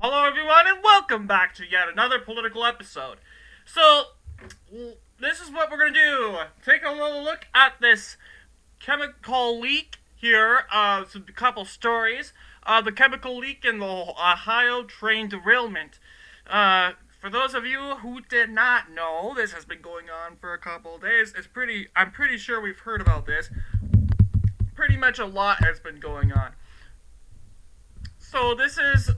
Hello, everyone, and welcome back to yet another political episode. So, this is what we're going to do. Take a little look at this chemical leak here. A couple stories. The chemical leak in the Ohio train derailment. For those of you who did not know, this has been going on for a couple of days. I'm pretty sure we've heard about this. Pretty much a lot has been going on. So this is,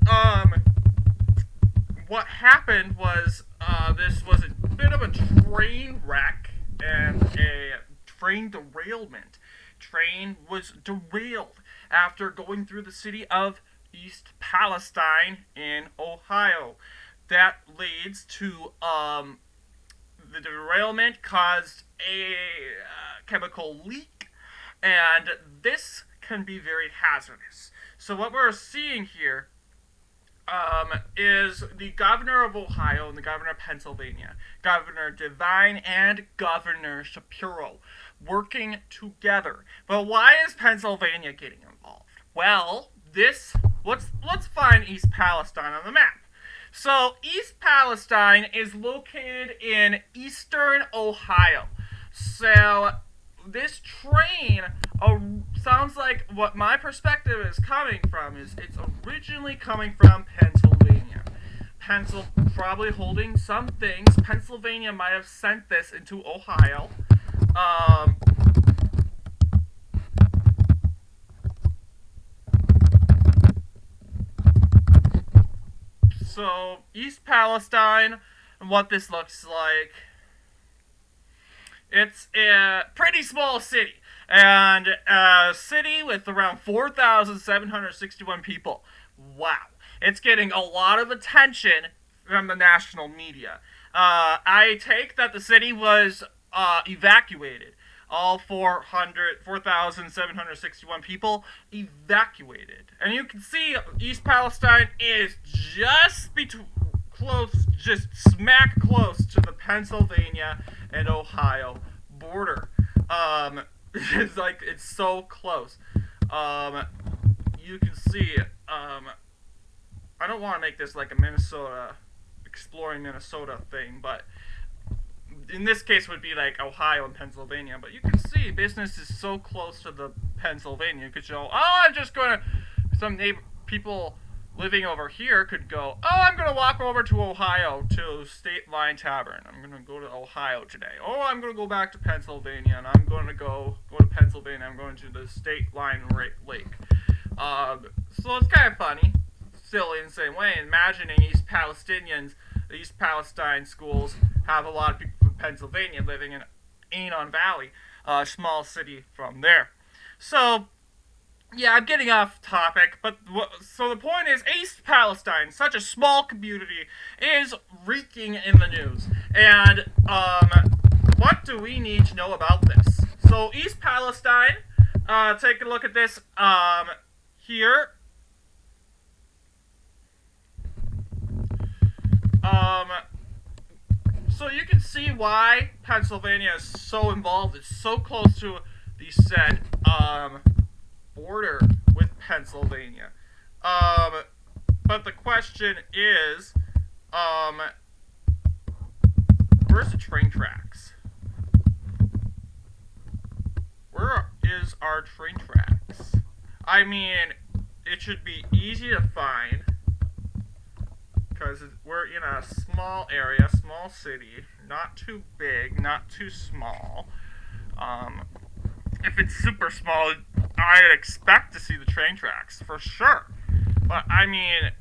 what happened was this was a bit of a train wreck and a train derailment. Train was derailed after going through the city of East Palestine in Ohio. That leads to the derailment caused a chemical leak, and this can be very hazardous. So what we're seeing here is the governor of Ohio and the governor of Pennsylvania, Governor Devine and Governor Shapiro, working together. But why is Pennsylvania getting involved? Well, let's find East Palestine on the map. So East Palestine is located in eastern Ohio. So this train sounds like what my perspective is coming from is it's originally coming from Pennsylvania. Probably holding some things. Pennsylvania might have sent this into Ohio. Um, so East Palestine and what this looks like. It's a pretty small city, and a city with around 4,761 people. Wow. It's getting a lot of attention from the national media. I take that the city was evacuated. All 4,761 people evacuated. And you can see East Palestine is just smack close to the Pennsylvania and Ohio border. It's so close. You can see. I don't want to make this like a exploring Minnesota thing, but in this case it would be like Ohio and Pennsylvania. But you can see business is so close to the Pennsylvania. You could show, I'm just going to people living over here could go, I'm going to walk over to Ohio to State Line Tavern. I'm going to go to Ohio today. I'm going to go back to Pennsylvania, and I'm going to go to Pennsylvania. I'm going to the State Line Lake. So it's kind of funny, silly in the same way. Imagining East Palestine schools have a lot of people from Pennsylvania living in Anon Valley, a small city from there. So yeah, I'm getting off topic, but so the point is, East Palestine, such a small community, is reeking in the news. And what do we need to know about this? So East Palestine, take a look at this here. So you can see why Pennsylvania is so involved. It's so close to the said border with Pennsylvania. But the question is, where's the train tracks? Where is our train tracks? I mean, it should be easy to find because we're in a small area, small city, not too big, not too small. If it's super small, I'd expect to see the train tracks, for sure. But, I mean,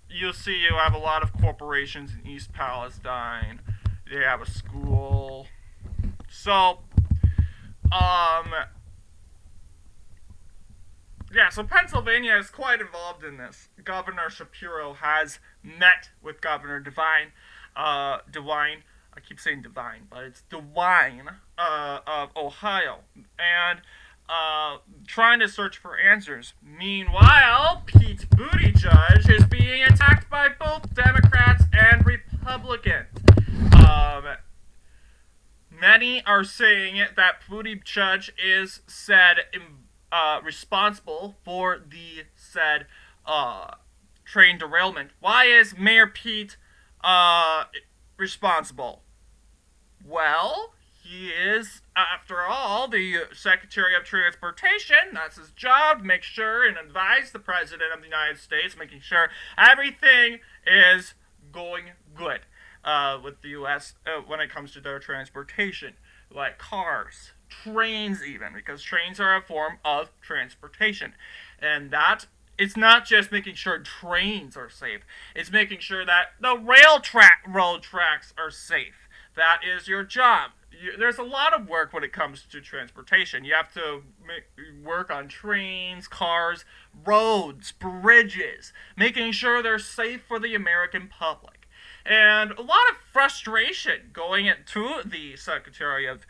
you have a lot of corporations in East Palestine. They have a school. So, yeah, so Pennsylvania is quite involved in this. Governor Shapiro has met with Governor Devine. I keep saying Devine, but it's Devine of Ohio. And trying to search for answers. Meanwhile, Pete Buttigieg is being attacked by both Democrats and Republicans. Many are saying that Buttigieg is said responsible for the said train derailment. Why is Mayor Pete responsible? Well, he is, after all, the Secretary of Transportation. That's his job, to make sure and advise the President of the United States, making sure everything is going good with the U.S. When it comes to their transportation, like cars, trains, even, because trains are a form of transportation. And that it's not just making sure trains are safe, it's making sure that the road tracks are safe. That is your job. There's a lot of work when it comes to transportation. You have to work on trains, cars, roads, bridges, making sure they're safe for the American public. And a lot of frustration going into the Secretary of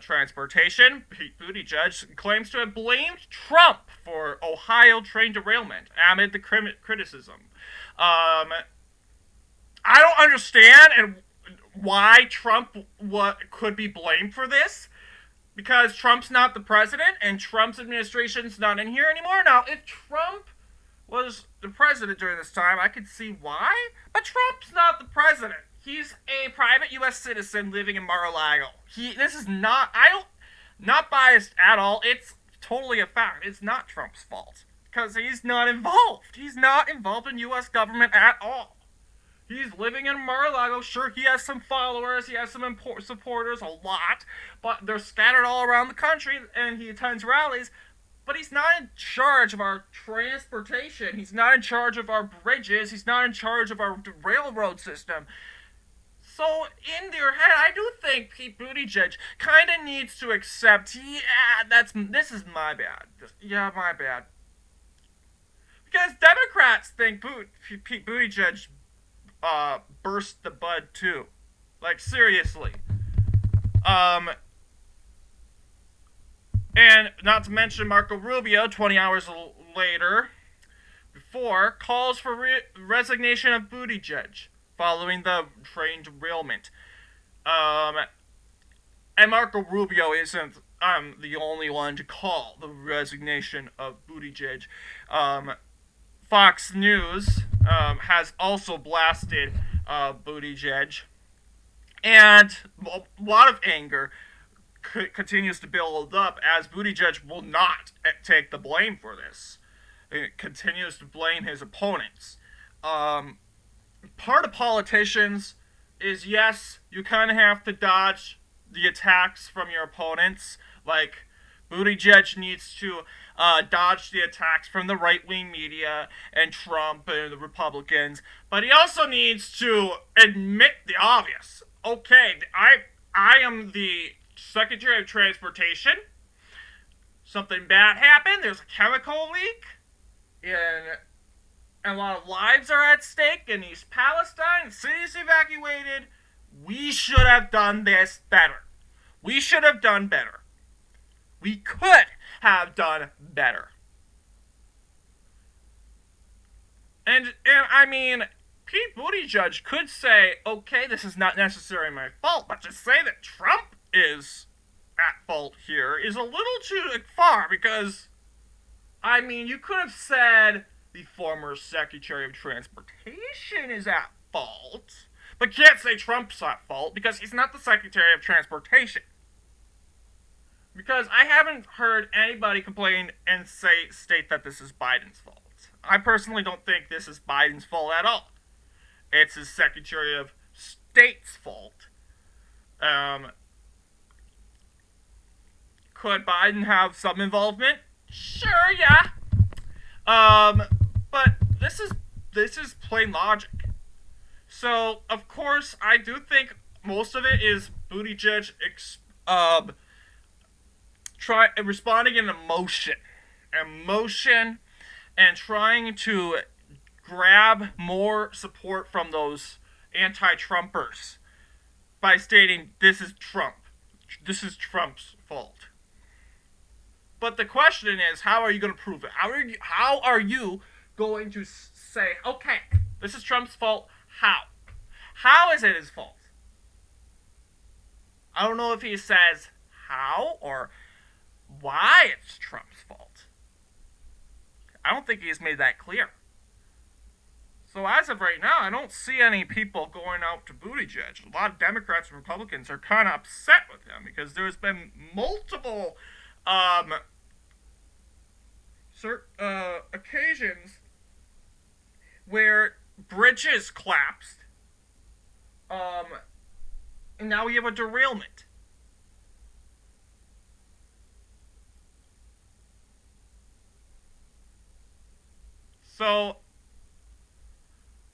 Transportation. Pete Buttigieg claims to have blamed Trump for Ohio train derailment amid the criticism. I don't understand and why Trump could be blamed for this, because Trump's not the president and Trump's administration's not in here anymore. Now, if Trump was the president during this time, I could see why, but Trump's not the president. He's a private U.S. citizen living in Mar-a-Lago. This is not biased at all. It's totally a fact. It's not Trump's fault, because he's not involved. He's not involved in U.S. government at all. He's living in Mar-a-Lago. Sure, he has some followers. He has some supporters, a lot. But they're scattered all around the country, and he attends rallies. But he's not in charge of our transportation. He's not in charge of our bridges. He's not in charge of our railroad system. So, in your head, I do think Pete Buttigieg kind of needs to accept, this is my bad. My bad. Because Democrats think Pete Buttigieg burst the bud too. Like, seriously. And not to mention Marco Rubio, 20 hours later, before, calls for resignation of Buttigieg following the train derailment. And Marco Rubio isn't the only one to call the resignation of Buttigieg. Fox News has also blasted Buttigieg, and a lot of anger continues to build up as Buttigieg will not take the blame for this. It continues to blame his opponents. Part of politicians is, yes, you kind of have to dodge the attacks from your opponents. Like, Buttigieg needs to dodge the attacks from the right-wing media and Trump and the Republicans, but he also needs to admit the obvious. Okay, I am the Secretary of Transportation. Something bad happened. There's a chemical leak, and a lot of lives are at stake in East Palestine. The city's evacuated. We should have done this better. We should have done better. We could have done better. And I mean, Pete Buttigieg could say, okay, this is not necessarily my fault, but to say that Trump is at fault here is a little too far, because, I mean, you could have said the former Secretary of Transportation is at fault, but can't say Trump's at fault because he's not the Secretary of Transportation. Because I haven't heard anybody complain and state that this is Biden's fault. I personally don't think this is Biden's fault at all. It's his Secretary of State's fault. Could Biden have some involvement? Sure, yeah. But this is plain logic. So, of course, I do think most of it is Buttigieg responding in emotion, and trying to grab more support from those anti-Trumpers by stating this is Trump's fault. But the question is, how are you going to prove it? How are you going to say, okay, this is Trump's fault? How? How is it his fault? I don't know if he says how or why it's Trump's fault. I don't think he's made that clear. So as of right now, I don't see any people going out to Buttigieg. A lot of Democrats and Republicans are kind of upset with him because there's been multiple occasions where bridges collapsed, and now we have a derailment. So,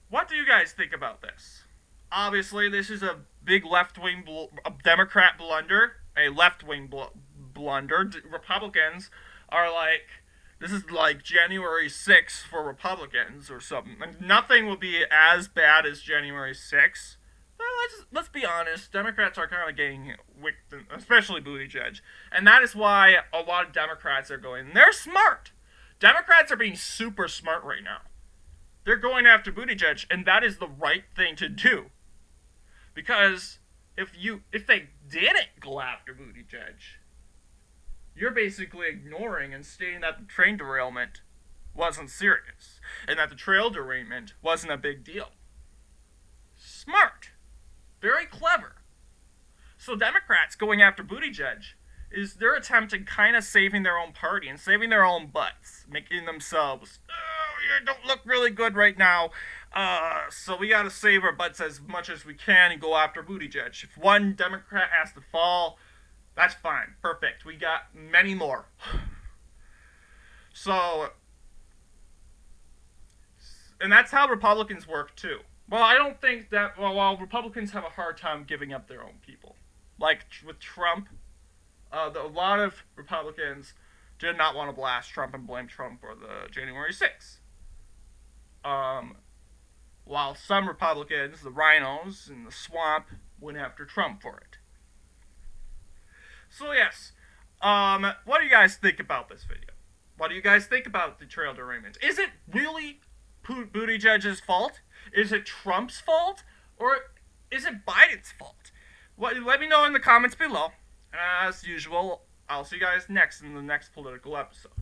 what do you guys think about this? Obviously, this is a big left-wing Democrat blunder, a left-wing blunder. Republicans are like, this is like January 6th for Republicans or something. And nothing will be as bad as January 6th. Well, let's be honest. Democrats are kind of getting wicked, especially Buttigieg, and that is why a lot of Democrats are going. They're smart. Democrats are being super smart right now. They're going after Buttigieg, and that is the right thing to do. Because if they didn't go after Buttigieg, you're basically ignoring and stating that the train derailment wasn't serious, and that the trail derailment wasn't a big deal. Smart. Very clever. So Democrats going after Buttigieg is they're attempting kind of saving their own party and saving their own butts, making themselves, oh, you don't look really good right now, so we gotta save our butts as much as we can and go after Buttigieg. If one Democrat has to fall, that's fine, perfect. We got many more. So, and that's how Republicans work too. Well, I don't think that, while Republicans have a hard time giving up their own people, like with Trump, a lot of Republicans did not want to blast Trump and blame Trump for the January 6th. While some Republicans, the rhinos in the swamp, went after Trump for it. So yes, what do you guys think about this video? What do you guys think about the trail derailment? Is it really Buttigieg's fault? Is it Trump's fault? Or is it Biden's fault? Let me know in the comments below. And as usual, I'll see you guys next in the next political episode.